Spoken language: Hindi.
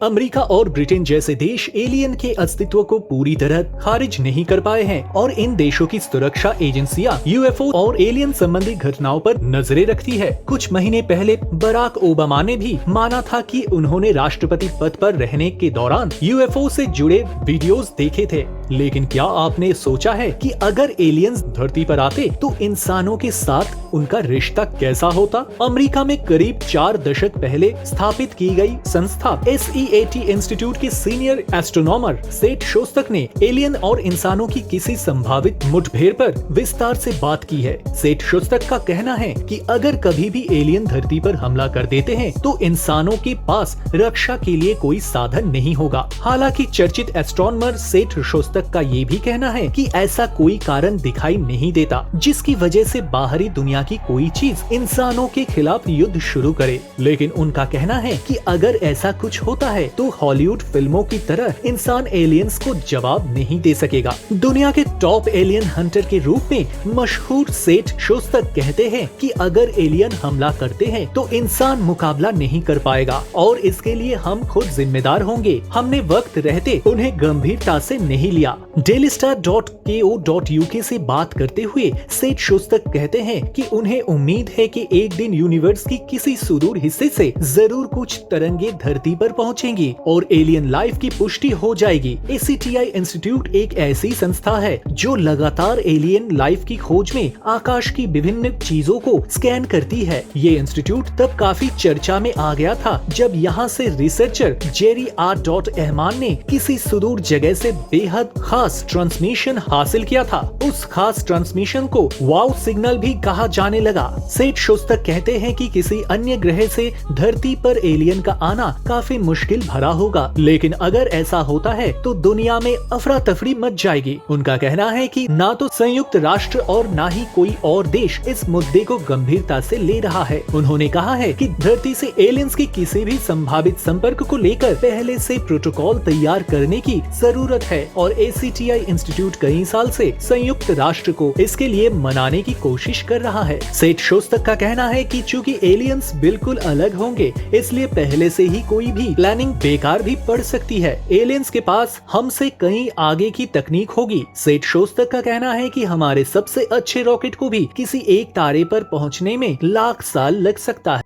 अमेरिका और ब्रिटेन जैसे देश एलियन के अस्तित्व को पूरी तरह खारिज नहीं कर पाए हैं और इन देशों की सुरक्षा एजेंसियां यूएफओ और एलियन संबंधी घटनाओं पर नजरें रखती है। कुछ महीने पहले बराक ओबामा ने भी माना था कि उन्होंने राष्ट्रपति पद पर रहने के दौरान यूएफओ से जुड़े वीडियोस देखे थे। लेकिन क्या आपने सोचा है कि अगर एलियंस धरती पर आते तो इंसानों के साथ उनका रिश्ता कैसा होता? अमेरिका में करीब 4 दशक पहले स्थापित की गई संस्था SEAT इंस्टीट्यूट के सीनियर एस्ट्रोनॉमर सेठ शोस्तक ने एलियन और इंसानों की किसी संभावित मुठभेड़ पर विस्तार से बात की है। सेठ शोस्तक का कहना है कि अगर कभी भी एलियन धरती पर हमला कर देते हैं तो इंसानों के पास रक्षा के लिए कोई साधन नहीं होगा। हालांकि चर्चित एस्ट्रोनॉमर सेठ शोस्तक का ये भी कहना है कि ऐसा कोई कारण दिखाई नहीं देता जिसकी वजह से बाहरी दुनिया की कोई चीज इंसानों के खिलाफ युद्ध शुरू करे। लेकिन उनका कहना है कि अगर ऐसा कुछ होता है तो हॉलीवुड फिल्मों की तरह इंसान एलियंस को जवाब नहीं दे सकेगा। दुनिया के टॉप एलियन हंटर के रूप में मशहूर सेठ शोस्तक कहते हैं कि अगर एलियन हमला करते हैं तो इंसान मुकाबला नहीं कर पाएगा और इसके लिए हम खुद जिम्मेदार होंगे। हमने वक्त रहते उन्हें गंभीरता से नहीं लिया। dailystar.co.uk से बात करते हुए सेठ शोस्तक कहते हैं कि उन्हें उम्मीद है कि एक दिन यूनिवर्स की किसी सुदूर हिस्से से जरूर कुछ तरंगे धरती पर पहुंचेंगी और एलियन लाइफ की पुष्टि हो जाएगी। ACTI इंस्टीट्यूट एक ऐसी संस्था है जो लगातार एलियन लाइफ की खोज में आकाश की विभिन्न चीजों को स्कैन करती है। ये इंस्टीट्यूट तब काफी चर्चा में आ गया था जब यहाँ से रिसर्चर जेरी आर रहमान ने किसी सुदूर जगह से बेहद खास ट्रांसमिशन हासिल किया था। उस खास ट्रांसमिशन को वाव सिग्नल भी कहा जाने लगा। सेठ शोस्तक कहते हैं कि किसी अन्य ग्रह से धरती पर एलियन का आना काफी मुश्किल भरा होगा, लेकिन अगर ऐसा होता है तो दुनिया में अफरा तफरी मच जाएगी। उनका कहना है कि ना तो संयुक्त राष्ट्र और ना ही कोई और देश इस मुद्दे को गंभीरता से ले रहा है। उन्होंने कहा है कि धरती से एलियंस के किसी भी संभावित संपर्क को लेकर पहले से प्रोटोकॉल तैयार करने की जरूरत है और ACTI इंस्टीट्यूट कई साल से संयुक्त राष्ट्र को इसके लिए मनाने की कोशिश कर रहा है। सेठ शोस्तक का कहना है कि चूंकि एलियंस बिल्कुल अलग होंगे इसलिए पहले से ही कोई भी प्लानिंग बेकार भी पड़ सकती है। एलियंस के पास हमसे कहीं आगे की तकनीक होगी। सेठ शोस्तक का कहना है कि हमारे सबसे अच्छे रॉकेट को भी किसी एक तारे पर पहुंचने में लाख साल लग सकता है।